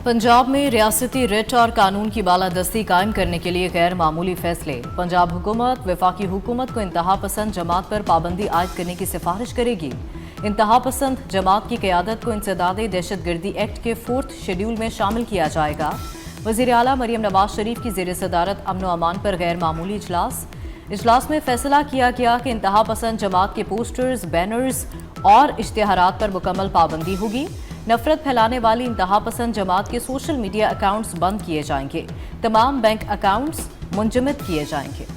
पंजाब में रियासती रिट और कानून की बालादस्ती कायम करने के लिए गैर मामूली फैसले। पंजाब हुकूमत वफाकी हुकूमत को इंतहा पसंद जमात पर पाबंदी आयद करने की सिफारिश करेगी। इंतहा पसंद जमात की क़यादत को इंसदादे दहशतगर्दी एक्ट के 4th शेड्यूल में शामिल किया जाएगा। वज़ीर आला मरियम नवाज शरीफ की ज़ेर सदारत अमन व अमान पर गैर मामूली इजलास में फैसला किया गया कि इंतहा पसंद जमात के पोस्टर्स, बैनर्स और इश्तिहारात पर मुकम्मल पाबंदी होगी। नफरत फैलाने वाली इंतहा पसंद जमात के सोशल मीडिया अकाउंट्स बंद किए जाएंगे। तमाम बैंक अकाउंट्स मुंजमद किए जाएंगे।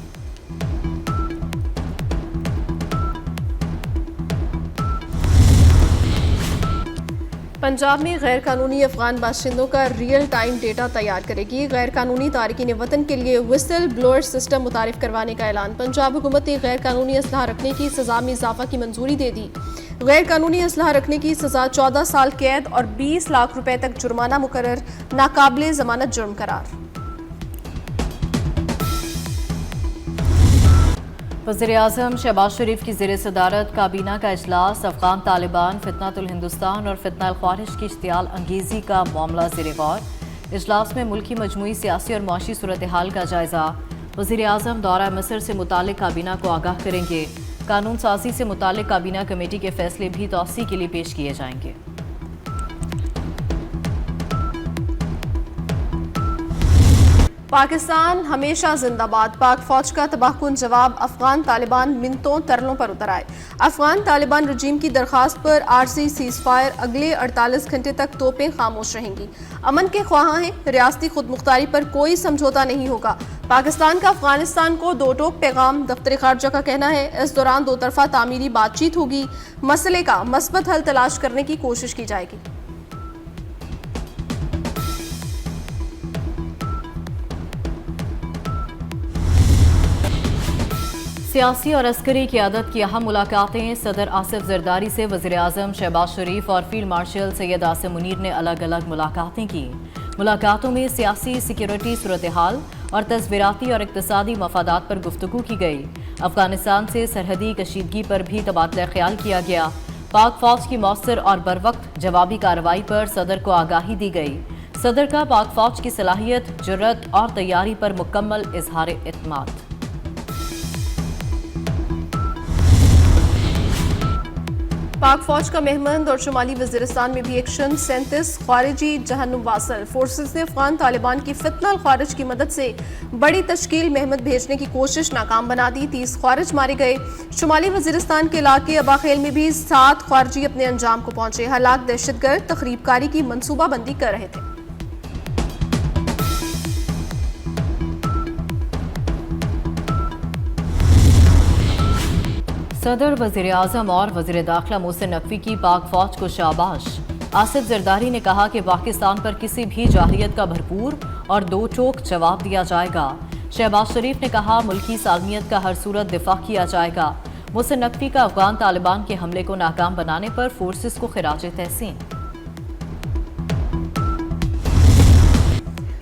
पंजाब में गैर कानूनी अफगान बाशिंदों का रियल टाइम डेटा तैयार करेगी। गैर कानूनी तारकीन वतन के लिए विसल ब्लोअर सिस्टम मुतारिफ करवाने का ऐलान। पंजाब हुकूमत ने गैर कानूनी असलहा रखने की सजा में इजाफा की मंजूरी दे दी। गैर कानूनी असलहा रखने की सजा 14 साल कैद और 20 लाख रुपए तक जुर्माना मुकर्रर, नाकाबिले जमानत जुर्म करार। वज़ीर-ए-आज़म शहबाज शरीफ की ज़ेर सदारत काबीना का इजलास। अफगान तालिबान, फितनातुल हिंदुस्तान और फितना ख्वारिश की इश्तियाल अंगेज़ी का मामला ज़ेर गौर। इजलास में मुल्की मजमूई सियासी और मुआशी सूरत हाल का जायजा। वज़ीर-ए-आज़म दौरा मिस्र से मुतालिक काबीना को आगाह करेंगे। कानून साजी से मुतालिक काबीना कमेटी के फैसले भी तौसी के लिए पेश किए जाएंगे। पाकिस्तान हमेशा जिंदाबाद। पाक फौज का तबाहकुन जवाब। अफगान तालिबान मिनतों तरलों पर उतर आए। अफगान तालिबान रजीम की दरखास्त पर आरसी सीज़फायर। अगले 48 घंटे तक तोपें खामोश रहेंगी। अमन के ख्वाहां हैं। रियासती खुद मुख्तारी पर कोई समझौता नहीं होगा। पाकिस्तान का अफगानिस्तान को दो टोक पैगाम। दफ्तर खारजा का कहना है इस दौरान दो तरफा तामीरी बातचीत होगी। मसले का मस्बत हल तलाश करने की कोशिश की जाएगी। सियासी और अस्करी क़यादत की अहम मुलाकातें। सदर आसिफ जरदारी से वज़ीर-ए-आज़म शहबाज शरीफ और फील्ड मार्शल सैयद आसिम मुनीर ने अलग अलग मुलाकातें की। मुलाकातों में सियासी, सिक्योरिटी सूरत हाल और तस्वीराती और इक़्तिसादी मफादात पर गुफ्तगू की गई। अफगानिस्तान से सरहदी कशीदगी पर भी तबादला ख्याल किया गया। पाक फौज की मौसर और बरवक्त जवाबी कार्रवाई पर सदर को आगाही दी गई। सदर का पाक फौज की सलाहियत, जुर्रत और तैयारी पर मुकम्मल इजहार एतमाद। पाक फौज का मेहमंद और शुमाली वज़ीरिस्तान में भी एक्शन। 37 ख्वारिजी जहन्नुम वासल। फोर्सेस ने अफगान तालिबान की फितना ख्वारिज की मदद से बड़ी तश्कील मेहमद भेजने की कोशिश नाकाम बना दी। 30 ख्वारिज मारे गए। शुमाली वज़ीरिस्तान के इलाके अबाखेल में भी 7 ख्वारिजी अपने अंजाम को पहुंचे। हालात दहशतगर्द तखरीबकारी की मनसूबाबंदी कर रहे थे। सदर, वज़ीर-ए-आज़म और वज़ीर दाखिला मोहसिन नकवी की पाक फौज को शाबाश। आसिफ जरदारी ने कहा कि पाकिस्तान पर किसी भी जाहिलियत का भरपूर और दो टोक जवाब दिया जाएगा। शहबाज शरीफ ने कहा मुल्की सालमियत का हर सूरत दिफा किया जाएगा। मोहसिन नकवी का अफगान तालिबान के हमले को नाकाम बनाने पर फोर्सेस को खिराज तहसीन।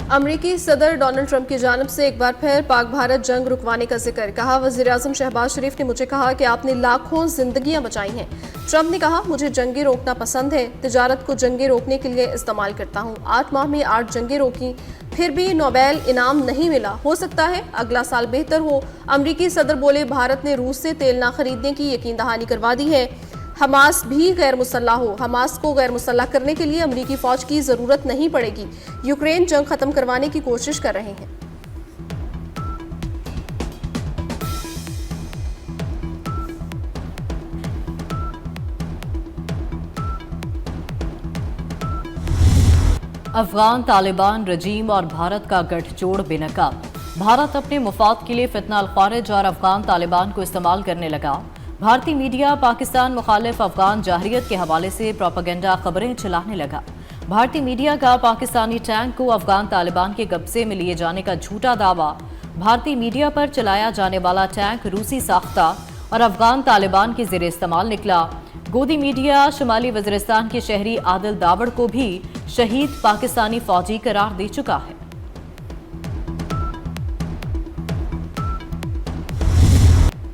अमरीकी सदर डोनाल्ड ट्रंप की जानिब से एक बार फिर पाक भारत जंग रुकवाने का जिक्र। कहा वज़ीर-ए-आज़म शहबाज शरीफ ने मुझे कहा कि आपने लाखों जिंदगियां बचाई हैं। ट्रंप ने कहा मुझे जंगे रोकना पसंद है। तिजारत को जंगे रोकने के लिए इस्तेमाल करता हूं। 8 माह में 8 जंगे रोकी, फिर भी नोबेल इनाम नहीं मिला। हो सकता है अगला साल बेहतर हो। अमरीकी सदर बोले भारत ने रूस से तेल ना खरीदने की यकीन दहानी करवा दी है। हमास भी गैर मुसल्लह हो। हमास को गैर मुसल्लह करने के लिए अमरीकी फौज की जरूरत नहीं पड़ेगी। यूक्रेन जंग खत्म करवाने की कोशिश कर रहे हैं। अफगान तालिबान रजीम और भारत का गठजोड़ बेनकाब। भारत अपने मुफाद के लिए फितना ख्वारिज और अफगान तालिबान को इस्तेमाल करने लगा। भारतीय मीडिया पाकिस्तान मुखालिफ अफगान जाहरियत के हवाले से प्रोपेगेंडा खबरें चलाने लगा। भारतीय मीडिया का पाकिस्तानी टैंक को अफगान तालिबान के कब्जे में लिए जाने का झूठा दावा। भारतीय मीडिया पर चलाया जाने वाला टैंक रूसी साख्ता और अफगान तालिबान के ज़ेरे इस्तेमाल निकला। गोदी मीडिया शुमाली वज़ीरिस्तान के शहरी आदिल दावड़ को भी शहीद पाकिस्तानी फौजी करार दे चुका है।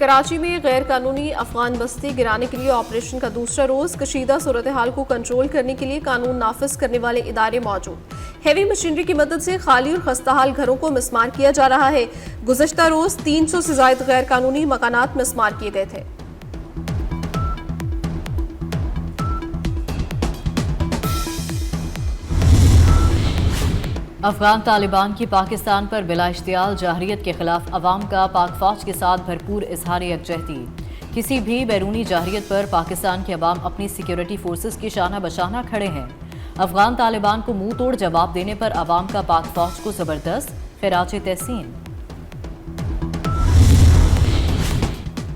कराची में गैर कानूनी अफगान बस्ती गिराने के लिए ऑपरेशन का दूसरा रोज कशीदा सूरत हाल को कंट्रोल करने के लिए कानून नाफिज करने वाले इदारे मौजूद। हेवी मशीनरी की मदद से खाली और खस्ताहाल घरों को मिसमार किया जा रहा है। गुज़श्ता रोज 300 से ज्यादा गैर कानूनी मकानात मिसमार किए गए थे। अफगान तालिबान की पाकिस्तान पर बिला इश्तियाल जाहरियत के खिलाफ अवाम का पाक फौज के साथ भरपूर इजहार यकजहती। किसी भी बैरूनी जाहरियत पर पाकिस्तान के अवाम अपनी सिक्योरिटी फोर्सेस की शाना बशाना खड़े हैं। अफगान तालिबान को मुंह तोड़ जवाब देने पर अवाम का पाक फौज को जबरदस्त खिराज तहसीन।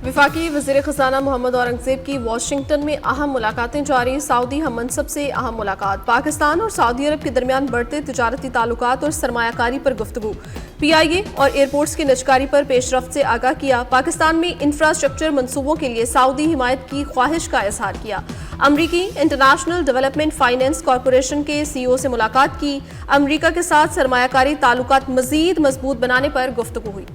वफाकी वज़ीर ख़ज़ाना मोहम्मद औरंगज़ेब की वाशिंगटन में अहम मुलाकातें जारी। सऊदी हम मनसब से अहम मुलाकात। पाकिस्तान और सऊदी अरब के दरमियान बढ़ते तिजारती ताल्लुकात और सरमायाकारी पर गुफ्तगू। PIA और एयरपोर्ट्स की निजकारी पर पेशरफ्त से आगाह किया। पाकिस्तान में इंफ्रास्ट्रक्चर मनसूबों के लिए सऊदी हिमायत की ख्वाहिश का इजहार किया। अमरीकी इंटरनेशनल डेवलपमेंट फाइनेंस कॉरपोरेशन के CEO से मुलाकात की। अमरीका के साथ सरमायाकारी ताल्लुकात मजीद मजबूत बनाने पर गुफ्तगू हुई।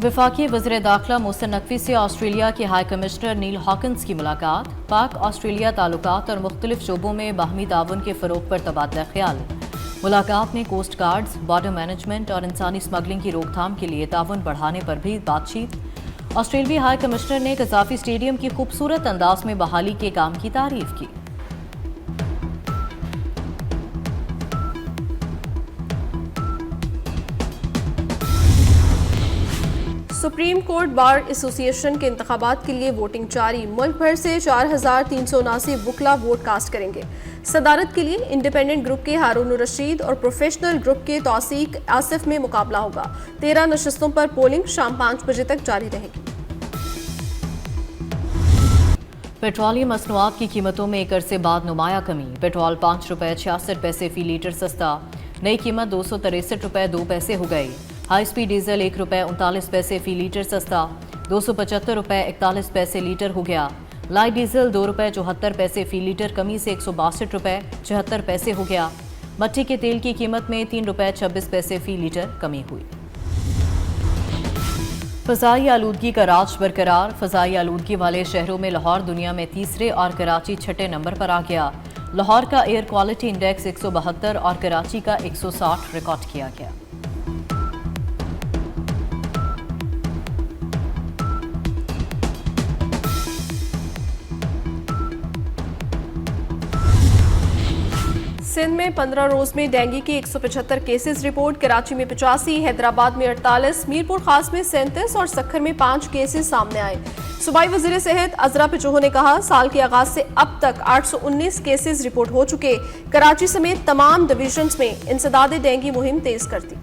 वफाकी वज़ीर दाखिला मोहसिन नकवी से ऑस्ट्रेलिया के हाई कमिश्नर नील हॉकिन्स की मुलाकात। पाक ऑस्ट्रेलिया ताल्लुकात और मुख्तलिफ शोबों में बाहमी ताउन के फ़रोग पर तबादला ख्याल। मुलाकात में कोस्ट गार्ड्स, बॉर्डर मैनेजमेंट और इंसानी स्मगलिंग की रोकथाम के लिए ताउन बढ़ाने पर भी बातचीत। ऑस्ट्रेलियाई हाई कमिश्नर ने कज़ाफी स्टेडियम की खूबसूरत अंदाज में बहाली के काम की तारीफ की। सुप्रीम कोर्ट बार एसोसिएशन के इंतखाबात के लिए वोटिंग जारी। मुल्क भर से 4379 वुकला वोट कास्ट करेंगे। सदारत के लिए इंडिपेंडेंट ग्रुप के हारून रशीद और प्रोफेशनल ग्रुप के तौसीक आसिफ में मुकाबला होगा। 13 नशस्तों पर पोलिंग शाम 5 बजे तक जारी रहेगी। पेट्रोलियम मसनूआत की कीमतों में एक अरसे बाद नुमाया कमी। पेट्रोल ₹5.66 फी लीटर सस्ता। नई कीमत ₹263.02 हो गई। हाई स्पीड डीजल ₹1.39 फी लीटर सस्ता। ₹275.41 लीटर हो गया। लाइट डीजल ₹2.74 फी लीटर कमी से ₹162.74 हो गया। मट्टी के तेल की कीमत में ₹3.26 फी लीटर कमी हुई। फ़ज़ाई आलूदगी का राज बरकरार। फ़ज़ाई आलूदगी वाले शहरों में लाहौर दुनिया में तीसरे और कराची छठे नंबर पर आ गया। लाहौर का एयर क्वालिटी इंडेक्स 172 और कराची का 160 रिकॉर्ड किया गया। सिंध में 15 रोज में डेंगू के 175 केसेस रिपोर्ट। कराची में 85, हैदराबाद में 48, मीरपुर खास में 37 और सक्खर में 5 केसेस सामने आए। सूबाई वज़ीर सेहत अजरा पिचोह ने कहा, साल के आगाज से अब तक 819 केसेस रिपोर्ट हो चुके। कराची समेत तमाम डिवीजन्स में इंसदाद डेंगू मुहिम तेज कर दी।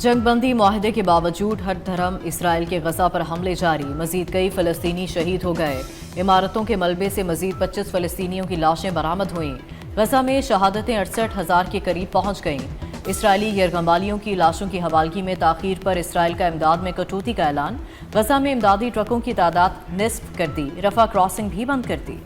जंगबंदी मुआहदे के बावजूद हर धर्म इसराइल के गजा पर हमले जारी। मजीद कई फ़लस्तीनी शहीद हो गए। इमारतों के मलबे से मजीद 25 फ़लस्तीनियों की लाशें बरामद हुईं। गजा में शहादतें 68,000 के करीब पहुंच गईं। इसराइली यरगमालियों की लाशों की हवालगी में ताख़ीर पर इसराइल का इमदाद में कटौती का ऐलान। गजा में इमदादी ट्रकों की तादाद निस्फ कर दी। रफा क्रॉसिंग भी बंद कर दी।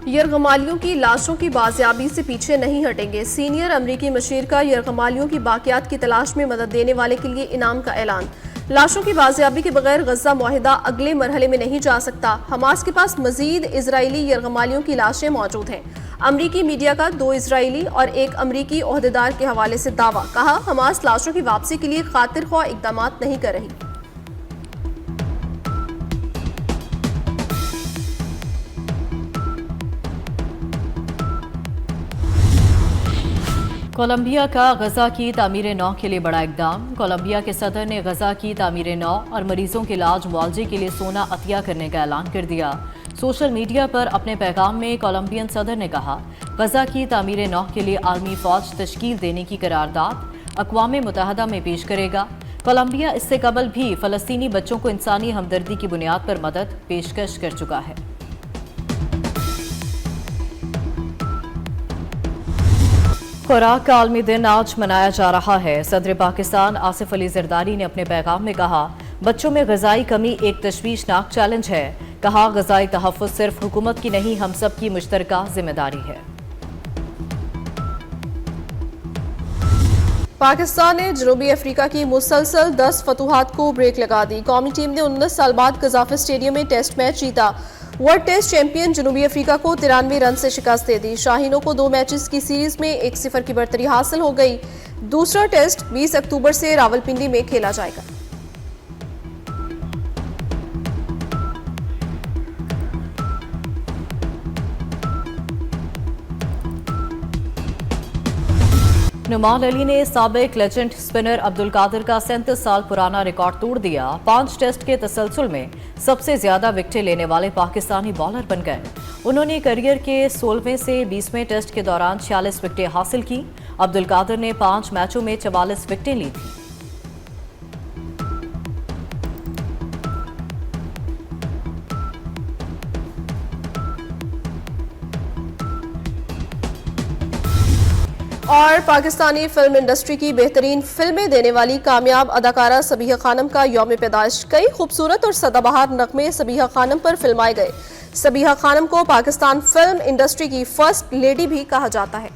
यरगमालियों की लाशों की बाजियाबी से पीछे नहीं हटेंगे। सीनियर अमरीकी मशीर का यरगमालियों की बाकियात की तलाश में मदद देने वाले के लिए इनाम का ऐलान। लाशों की बाजियाबी के बगैर गजा मुआहिदा अगले मरहले में नहीं जा सकता। हमास के पास मजीद इजरायली यरगमालियों की लाशें मौजूद हैं। अमरीकी मीडिया का 2 इजरायली और 1 अमरीकी ओहदेदार के हवाले से दावा। कहा, हमास लाशों की वापसी के लिए खातिर ख्वाह इकदाम नहीं कर रही। कोलंबिया का गजा की तामीर नौ के लिए बड़ा इकदाम। कोलंबिया के सदर ने गजा की तामीर नौ और मरीजों के इलाज मुआवजे के लिए सोना अतिया करने का ऐलान कर दिया। सोशल मीडिया पर अपने पैगाम में कोलंबियन सदर ने कहा, गजा की तामीर नौ के लिए आर्मी फौज तश्कील देने की करारदाद अक़वाम मुत्तहदा में पेश करेगा। कोलंबिया इससे कबल भी फ़लस्तीनी बच्चों को इंसानी हमदर्दी की बुनियाद पर मदद पेशकश कर चुका है। खुराक का आलमी दिन आज मनाया जा रहा है। सदर पाकिस्तान आसिफ अली जरदारी ने अपने पैगाम में कहा, बच्चों में ग़िज़ाई कमी एक तशवीशनाक चैलेंज है। कहा, ग़िज़ाई तहफ़्फ़ुज़ सिर्फ हुकूमत की नहीं, हम सब की मुश्तरका जिम्मेदारी है। पाकिस्तान ने जनूबी अफ्रीका की मुसलसल 10 फतूहात को ब्रेक लगा दी। कौमी टीम ने 19 साल बाद कज़ाफ़ी स्टेडियम में टेस्ट मैच जीता। वर्ल्ड टेस्ट चैंपियन जनूबी अफ्रीका को 93 रन से शिकस्त दे दी। शाहीनों को 2 मैचेस की सीरीज में 1-0 की बढ़तरी हासिल हो गई। दूसरा टेस्ट 20 अक्टूबर से रावलपिंडी में खेला जाएगा। नुमान अली ने साबिक लेजेंड स्पिनर अब्दुल कादिर का 37 साल पुराना रिकॉर्ड तोड़ दिया। 5 टेस्ट के तसलसल में सबसे ज्यादा विकेटें लेने वाले पाकिस्तानी बॉलर बन गए। उन्होंने करियर के 16वें से 20वें टेस्ट के दौरान 46 विकेटें हासिल की। अब्दुल कादिर ने 5 मैचों में 44 विकेटें ली थी। और पाकिस्तानी फिल्म इंडस्ट्री की बेहतरीन फिल्में देने वाली कामयाब अदाकारा सबीहा खानम का यौम पैदाइश। कई खूबसूरत और सदाबहार नगमे सबीहा खानम पर फिल्माए गए। सबीहा खानम को पाकिस्तान फिल्म इंडस्ट्री की फर्स्ट लेडी भी कहा जाता है।